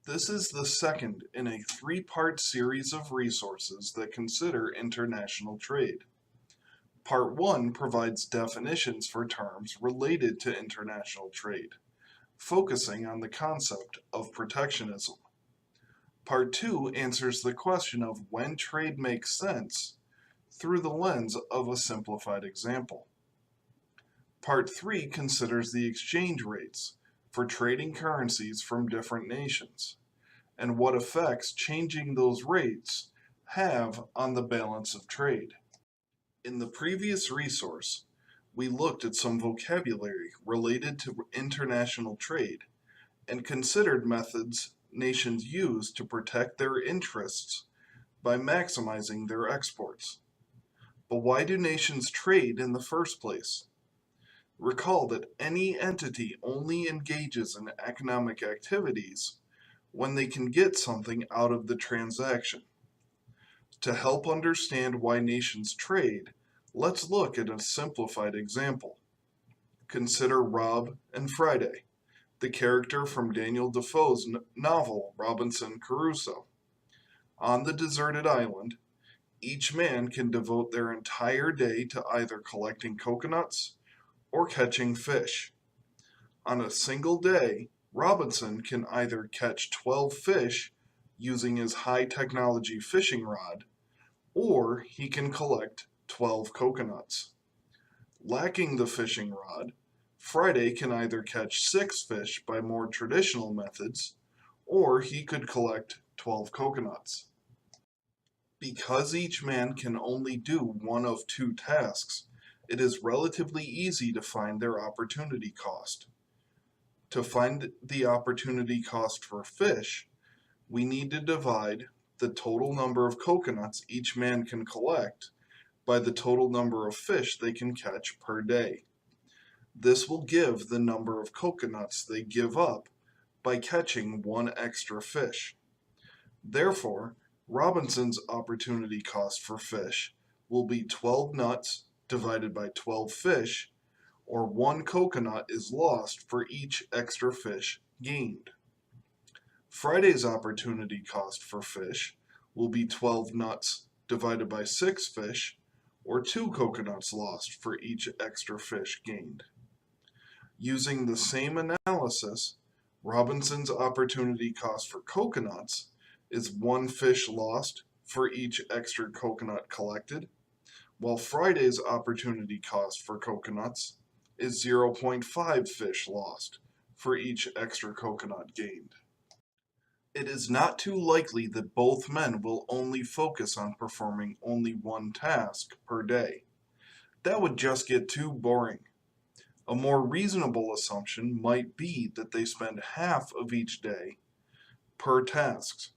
This is the second in a three-part series of resources that consider international trade. Part 1 provides definitions for terms related to international trade, focusing on the concept of protectionism. Part 2 answers the question of when trade makes sense through the lens of a simplified example. Part 3 considers the exchange rates for trading currencies from different nations and what effects changing those rates have on the balance of trade. In the previous resource, we looked at some vocabulary related to international trade and considered methods nations use to protect their interests by maximizing their exports. But why do nations trade in the first place? Recall that any entity only engages in economic activities when they can get something out of the transaction. To help understand why nations trade, let's look at a simplified example. Consider Rob and Friday, the character from Daniel Defoe's novel Robinson Crusoe. On the deserted island, each man can devote their entire day to either collecting coconuts or catching fish. On a single day, Robinson can either catch 12 fish using his high technology fishing rod, or he can collect 12 coconuts. Lacking the fishing rod, Friday can either catch 6 fish by more traditional methods, or he could collect 12 coconuts. Because each man can only do one of two tasks, it is relatively easy to find their opportunity cost. To find the opportunity cost for fish, we need to divide the total number of coconuts each man can collect by the total number of fish they can catch per day. This will give the number of coconuts they give up by catching one extra fish. Therefore, Robinson's opportunity cost for fish will be 12 nuts divided by 12 fish, or one coconut is lost for each extra fish gained. Friday's opportunity cost for fish will be 12 nuts divided by 6 fish, or 2 coconuts lost for each extra fish gained. Using the same analysis, Robinson's opportunity cost for coconuts is 1 fish lost for each extra coconut collected, while Friday's opportunity cost for coconuts is 0.5 fish lost for each extra coconut gained. It is not too likely that both men will only focus on performing only one task per day. That would just get too boring. A more reasonable assumption might be that they spend half of each day per task.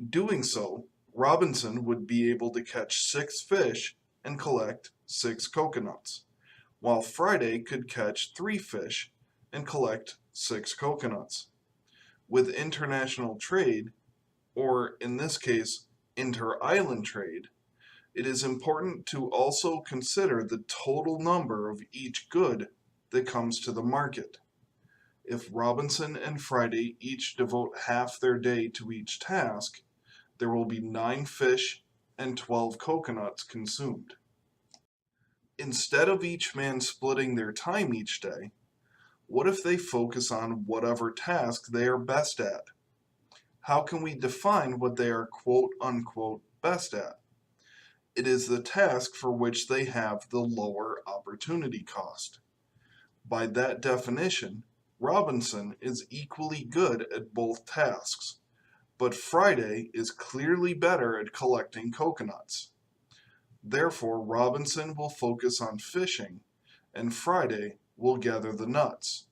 Doing so, Robinson would be able to catch 6 fish and collect 6 coconuts, while Friday could catch 3 fish and collect 6 coconuts. With international trade, or in this case, inter-island trade, it is important to also consider the total number of each good that comes to the market. If Robinson and Friday each devote half their day to each task, there will be 9 fish and 12 coconuts consumed. Instead of each man splitting their time each day, what if they focus on whatever task they are best at? How can we define what they are quote unquote best at? It is the task for which they have the lower opportunity cost. By that definition, Robinson is equally good at both tasks, but Friday is clearly better at collecting coconuts. Therefore, Robinson will focus on fishing, and Friday will gather the nuts.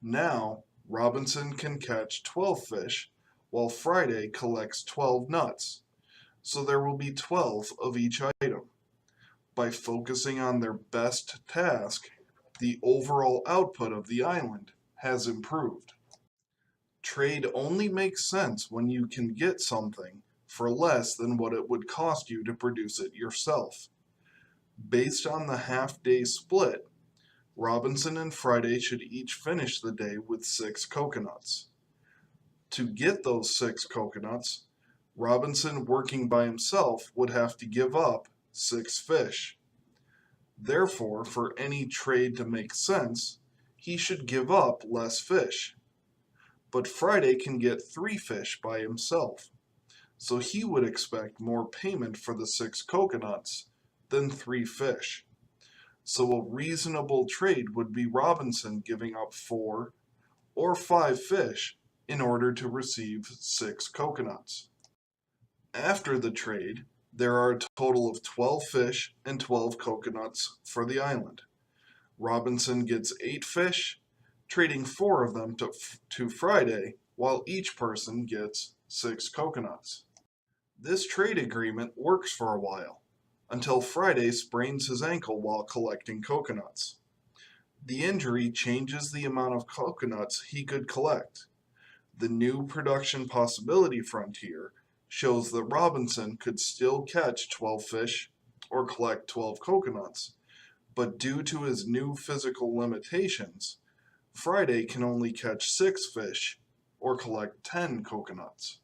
Now, Robinson can catch 12 fish, while Friday collects 12 nuts, so there will be 12 of each item. By focusing on their best task, the overall output of the island has improved. Trade only makes sense when you can get something for less than what it would cost you to produce it yourself. Based on the half-day split, Robinson and Friday should each finish the day with 6 coconuts. To get those 6 coconuts, Robinson, working by himself, would have to give up 6 fish. Therefore, for any trade to make sense, he should give up less fish. But Friday can get 3 fish by himself, so he would expect more payment for the 6 coconuts than 3 fish. So a reasonable trade would be Robinson giving up 4 or 5 fish in order to receive 6 coconuts. After the trade, there are a total of 12 fish and 12 coconuts for the island. Robinson gets 8 fish, trading 4 of them to Friday, while each person gets 6 coconuts. This trade agreement works for a while, until Friday sprains his ankle while collecting coconuts. The injury changes the amount of coconuts he could collect. The new production possibility frontier shows that Robinson could still catch 12 fish or collect 12 coconuts, but due to his new physical limitations, Friday can only catch 6 fish or collect 10 coconuts.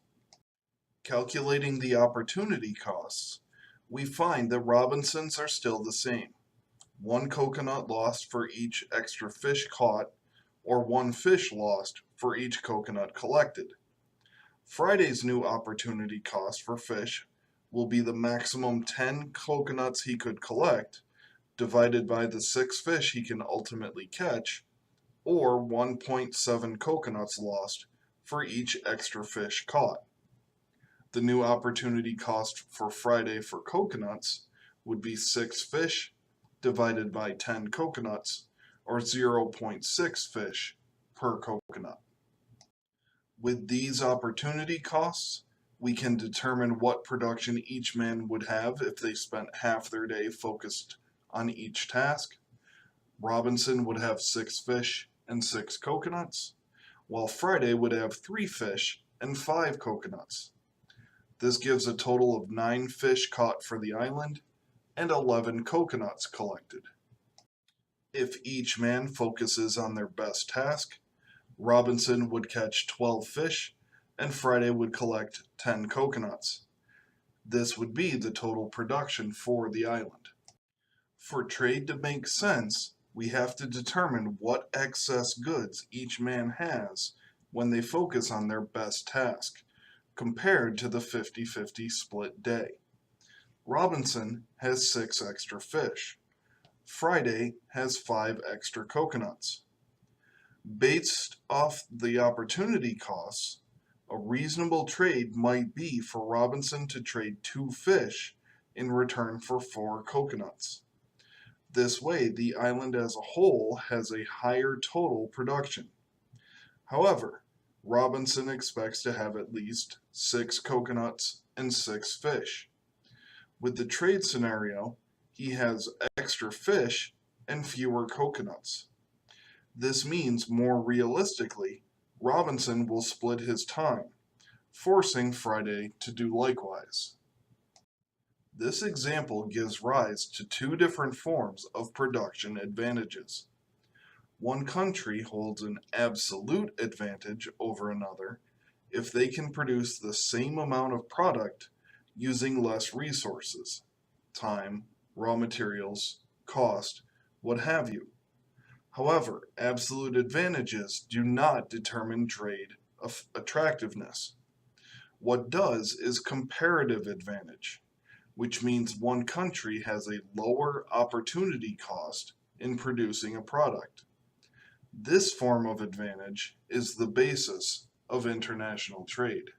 Calculating the opportunity costs, we find that Robinsons are still the same. 1 coconut lost for each extra fish caught, or 1 fish lost for each coconut collected. Friday's new opportunity cost for fish will be the maximum 10 coconuts he could collect, divided by the 6 fish he can ultimately catch, or 1.7 coconuts lost for each extra fish caught. The new opportunity cost for Friday for coconuts would be 6 fish divided by 10 coconuts, or 0.6 fish per coconut. With these opportunity costs, we can determine what production each man would have if they spent half their day focused on each task. Robinson would have 6 fish and 6 coconuts, while Friday would have 3 fish and 5 coconuts. This gives a total of 9 fish caught for the island and 11 coconuts collected. If each man focuses on their best task, Robinson would catch 12 fish and Friday would collect 10 coconuts. This would be the total production for the island. For trade to make sense, we have to determine what excess goods each man has when they focus on their best task, compared to the 50-50 split day. Robinson has 6 extra fish. Friday has 5 extra coconuts. Based off the opportunity costs, a reasonable trade might be for Robinson to trade 2 fish in return for 4 coconuts. This way, the island as a whole has a higher total production. However, Robinson expects to have at least 6 coconuts and 6 fish. With the trade scenario, he has extra fish and fewer coconuts. This means, more realistically, Robinson will split his time, forcing Friday to do likewise. This example gives rise to 2 different forms of production advantages. One country holds an absolute advantage over another if they can produce the same amount of product using less resources, time, raw materials, cost, what have you. However, absolute advantages do not determine trade attractiveness. What does is comparative advantage, which means one country has a lower opportunity cost in producing a product. This form of advantage is the basis of international trade.